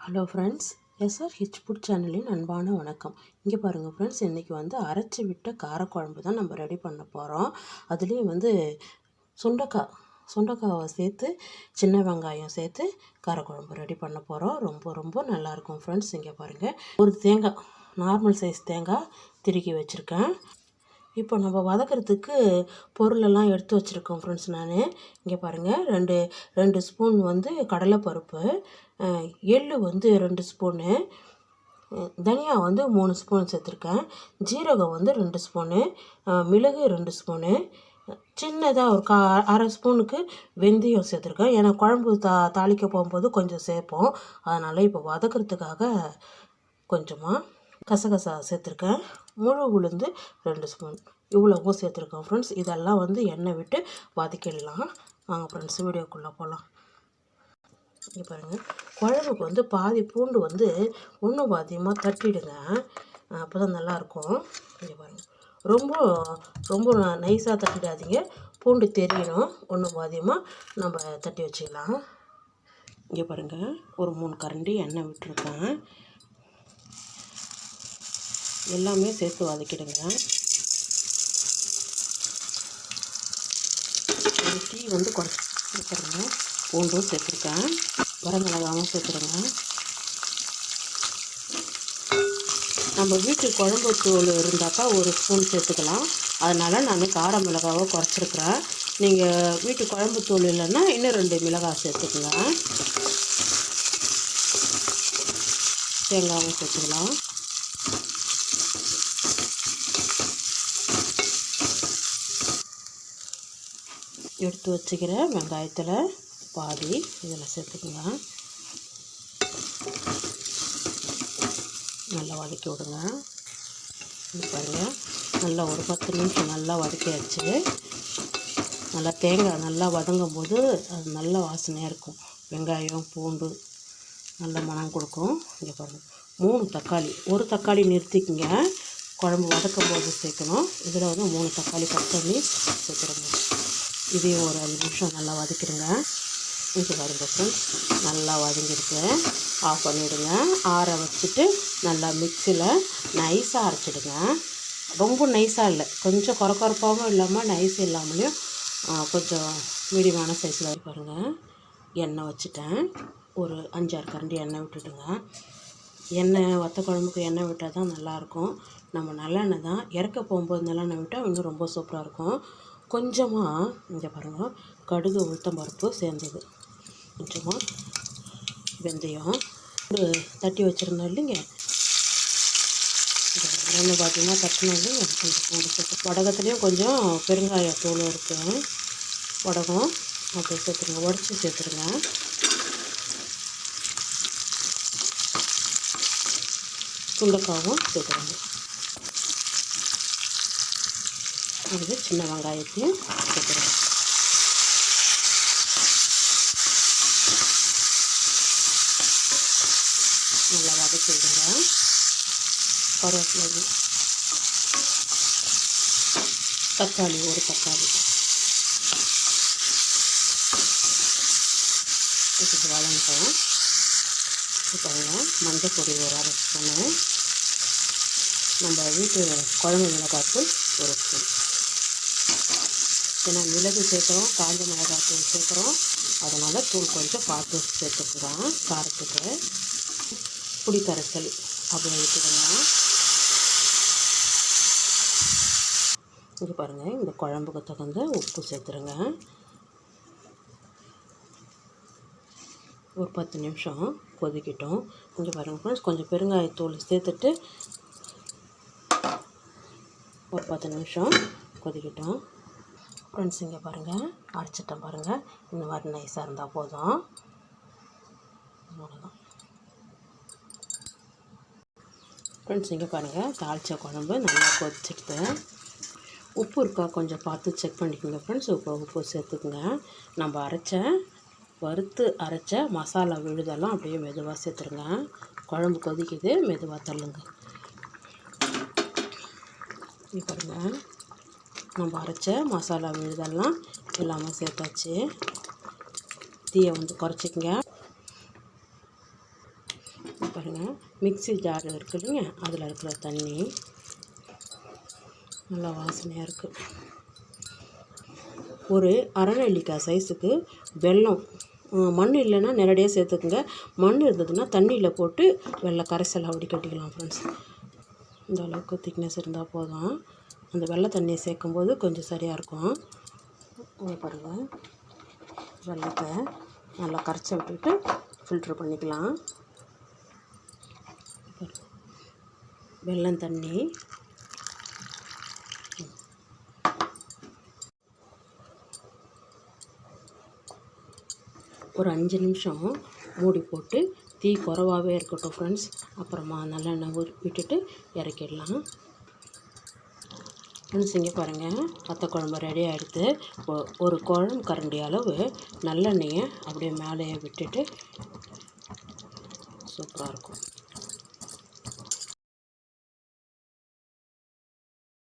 Hello friends, SRH food சேனலின் அன்பான வணக்கம். இங்கே பாருங்கள் ஃப்ரெண்ட்ஸ், இன்றைக்கி அரைச்சி விட்ட காரக்குழம்பு தான் நம்ம ரெடி பண்ண போகிறோம். அதுலேயும் சுண்டைக்காவை சேர்த்து சின்ன வெங்காயம் சேர்த்து காரக்குழம்பு ரெடி பண்ண போகிறோம். ரொம்ப ரொம்ப நல்லாயிருக்கும் ஃப்ரெண்ட்ஸ். இங்கே பாருங்கள், ஒரு தேங்காய், நார்மல் சைஸ் தேங்காய் திருக்கி வச்சுருக்கேன். இப்போ நம்ம வதக்கிறதுக்கு பொருளெல்லாம் எடுத்து வச்சுருக்கோம் ஃப்ரெண்ட்ஸ். நான் இங்கே பாருங்கள், ரெண்டு ஸ்பூன் கடலைப்பருப்பு, எள்ளு 2 ஸ்பூனு, தனியா 3 ஸ்பூன் சேர்த்துருக்கேன், ஜீரகம் 2 ஸ்பூனு, மிளகு 2 ஸ்பூனு, சின்னதாக ஒரு அரை ஸ்பூனுக்கு வெந்தயம் சேர்த்துருக்கேன். ஏன்னா குழம்பு தாளிக்க போகும்போது கொஞ்சம் சேர்ப்போம். அதனால் இப்போ வதக்கிறதுக்காக கொஞ்சமாக கசகசா சேர்த்துருக்கேன், முழு உளுந்து 2 ஸ்பூன், இவ்வளவும் சேர்த்துருக்கோம் ஃப்ரெண்ட்ஸ். இதெல்லாம் எண்ணெய் விட்டு வதக்கிடலாம். வாங்க ஃப்ரெண்ட்ஸ், வீடியோக்குள்ளே போகலாம். இங்கே பாருங்கள், குழம்புக்கு பாதி பூண்டு ஒன்றும் பாதியமாக தட்டிடுங்க, அப்போ தான் நல்லாயிருக்கும். இங்கே பாருங்கள், ரொம்ப ரொம்ப நைஸாக தட்டிடாதீங்க, பூண்டு தெரியணும். ஒன்றும் பாதியமாக நம்ம தட்டி வச்சுக்கலாம். இங்கே பாருங்கள், ஒரு 3 கரண்டி எண்ணெய் விட்டுருக்கேன். எல்லாமே சேர்த்து வதக்கிடுங்க. டீ குறைச்சிருங்க. பூண்டும் சேர்த்துருக்கேன், வரமிளகாவும் சேர்த்துருங்க. நம்ம வீட்டு குழம்பு தூள் இருந்தாக்கா 1 ஸ்பூன் சேர்த்துக்கலாம். அதனால் நான் கார மிளகாவை குறைச்சிருக்கிறேன். நீங்கள் வீட்டு குழம்பு தூள் இல்லைன்னா இன்னும் 2 மிளகாய் சேர்த்துக்குங்க. தேங்காவும் சேர்த்துக்கலாம். எடுத்து வச்சுக்கிற வெங்காயத்தில் பாதி இதில் சேர்த்துக்குங்க. நல்லா வதக்கி விடுங்க. இது பாருங்கள், நல்லா ஒரு 10 நிமிஷம் நல்லா வதக்கியாச்சு. நல்லா தேங்காய் நல்லா வதங்கும் போது அது நல்ல வாசனையாக இருக்கும். வெங்காயம் பூண்டு நல்ல மனம் கொடுக்கும். இங்கே பாருங்கள், 3 தக்காளி, ஒரு தக்காளி நிறுத்திக்கிங்க, குழம்பு வதக்கும் போது சேர்க்கணும். இதில் 3 தக்காளி கட் பண்ணி சேர்த்துருங்க. இதையும் ஒரு 5 நிமிஷம் நல்லா வதக்கிடுங்க. இங்கே பாருங்க ஃப்ரெண்ட்ஸ், நல்லா வதங்கிருக்கு. ஆஃப் பண்ணிவிடுங்க. ஆற வச்சுட்டு நல்லா மிக்சியில் நைஸாக அரைச்சிடுங்க. ரொம்ப நைஸாக இல்லை, கொஞ்சம் கொரப்பாகவும் இல்லாமல் நைஸ் இல்லாமலையும் கொஞ்சம் மீடியமான சைஸில். பாருங்கள், எண்ணெய் வச்சுட்டேன். ஒரு 5-6 கரண்டி எண்ணெய் விட்டுடுங்க. எண்ணெய் வத்த குழம்புக்கு எண்ணெய் விட்டால் தான் நல்லாயிருக்கும். நம்ம நல்லெண்ணெய் தான், இறக்க போகும்போது நல்லெண்ணெய் விட்டால் இன்னும் ரொம்ப சூப்பராக இருக்கும். கொஞ்சமாக இங்கே பாருங்கள், கடுகு உளுத்தம்பருப்பு சேர்ந்தது, கொஞ்சமாக வெந்தயம், ஒரு தட்டி வச்சுருந்தோம் இல்லைங்க, எண்ணெய் பார்த்தீங்கன்னா தட்டினோம் இல்லைங்க, கொஞ்சம் பூண்டு சேர்த்து, வடகத்துலேயும் கொஞ்சம் பெருங்காயத்தூளும் இருக்குது, வடகம் அப்படியே சேர்த்துருங்க, உடச்சி சேர்த்துருங்க. சுண்டைக்காவும் சேர்த்துருங்க. இது சின்ன வெங்காயத்தையும் சேர்த்துருங்க. நல்லா வதக்கி விடுங்க. கருவேப்பிலை, தக்காளி, ஒரு தக்காளி இது வதங்கட்டும். பாருங்கள், மஞ்சள் பொடி ஒரு 1/2 ஸ்பூனு, நம்ம வீட்டு குழம்பு மிளகாத்தூள் 1 ஸ்பூன். ஏன்னா மிளகு சேர்க்குறோம், காஞ்ச மிளகாத்தூள் சேர்க்குறோம், அதனால் தூள் கொஞ்சம் பார்த்து சேர்த்துக்கலாம். காரத்துக்கு புளி கரைசல் அப்படி ஊற்றிடுங்க. இங்கே பாருங்கள், இந்த குழம்புக்கு தகுந்த உப்பு சேர்த்துருங்க. ஒரு 10 நிமிஷம் கொதிக்கிட்டோம். இங்கே பாருங்கள் ஃப்ரெண்ட்ஸ், கொஞ்சம் பெருங்காயத்தூள் சேர்த்துட்டு ஒரு 10 நிமிஷம் கொதிக்கிட்டோம் ஃப்ரெண்ட்ஸ். இங்கே பாருங்கள், அரைச்சிட்டேன் பாருங்கள், இந்த மாதிரி நைஸாக இருந்தால் போதும். அவ்வளோதான் ஃப்ரெண்ட்ஸ். இங்கே பாருங்கள், தாளித்த குழம்பு நல்லா கொதிச்சுக்கிட்டு, உப்பு இருக்கா கொஞ்சம் பார்த்து செக் பண்ணிக்கோங்க ஃப்ரெண்ட்ஸ். உப்பு சேர்த்துக்குங்க. நம்ம வறுத்து அரைச்ச மசாலா விழுதெல்லாம் அப்படியே மெதுவாக சேர்த்துருங்க. குழம்பு கொதிக்குது, மெதுவாக தள்ளுங்க. இங்கே பாருங்கள், நம்ம அரைச்ச மசாலா விழுதெல்லாம் எல்லாமே சேர்த்தாச்சு. தீயை குறைச்சிக்கங்க. பாருங்கள், மிக்ஸி ஜார் இருக்கு இல்லைங்க, அதில் இருக்கிற தண்ணி நல்லா வாசனையாக இருக்குது. ஒரு அரை நெல்லிக்காய் சைஸுக்கு வெல்லம், மண் இல்லைன்னா நேரடியாக சேர்த்துக்குங்க. மண் இருந்ததுன்னா தண்ணியில் போட்டு வெள்ளை கரைசல் அப்படி கட்டிக்கலாம் ஃப்ரெண்ட்ஸ். இந்த அளவுக்கு திக்னஸ் இருந்தால் போதும். அந்த வெள்ளை தண்ணியை சேர்க்கும்போது கொஞ்சம் சரியாக இருக்கும். பாருங்கள், வெள்ளத்தை நல்லா கரைச்சி விட்டுட்டு ஃபில்ட்ரு பண்ணிக்கலாம். வெல்லம் தண்ணி ஒரு 5 நிமிஷம் மூடி போட்டு தீ குறைவாகவே இருக்கட்டும் ஃப்ரெண்ட்ஸ். அப்புறமா நல்லெண்ணெய் விட்டுட்டு இறக்கிடலாம் ஃப்ரெண்ட்ஸ். இங்கே பாருங்கள், வத்த குழம்பு ரெடி ஆகிடுது. ஒரு குழம்பு கரண்டி அளவு நல்லெண்ணெயை அப்படியே மேலேயே விட்டுட்டு சூப்பராக இருக்கும்.